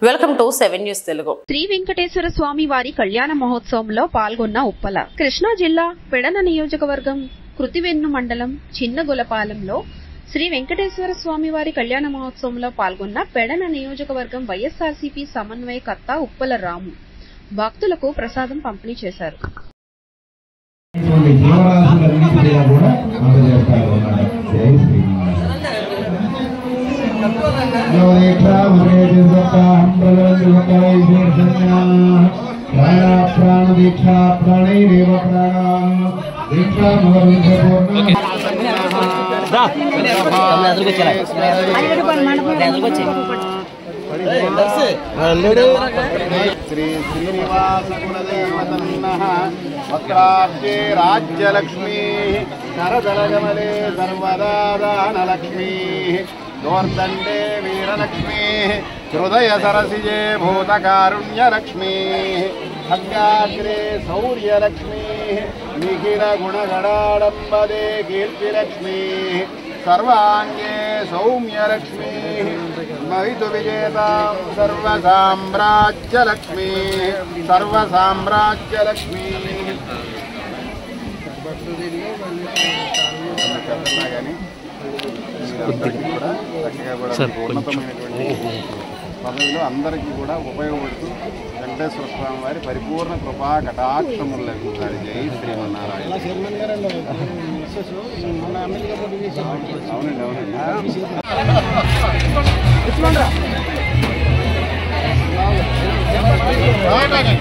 Welcome to 7 news Telugu. Shri Venkateswara స్వామి వారి కళ్యాణ మహోత్సవంలో పాల్గొన్న ఉప్పల. కృష్ణా జిల్లా పెడన నియోజకవర్గం కృతివెన్ను మండలం చిన్నగులపాలెంలో శ్రీ వెంకటేశ్వర స్వామి వారి కళ్యాణ మహోత్సవంలో పాల్గొన్న పెడన నియోజకవర్గం వైఎస్ఆర్సీపీ సమన్వయకర్త ఉప్పల రాము భక్తులకు ప్రసాదం పంపిణీ చేశారు. श्री श्रीनिवास कुलदेवतन्नः वक्राब्जे राज्यलक्ष्मी करदलगमले सर्वदा दानलक्ष्मी दोर्दण्डे वीरलक्ष्मी हृदय सरसिजे भूतकारुण्यलक्ष्मी खड्गाग्रे शौर्यलक्ष्मी निखिल गुणगणाडम्बदे कीर्तिलक्ष्मी सर्वांगे सौम्यलक्ष्मी महितु विजेता सर्वसाम्राज्यलक्ष्मी सर्वसाम्राज्यलक्ष्मी పదవిలో అందరికీ కూడా ఉపయోగపడుతూ వెంకటేశ్వర స్వామి వారి పరిపూర్ణ కృపా కటాక్షములు లభించాలి. జై శ్రీమన్నారాయణ. అవునండి అవునండి.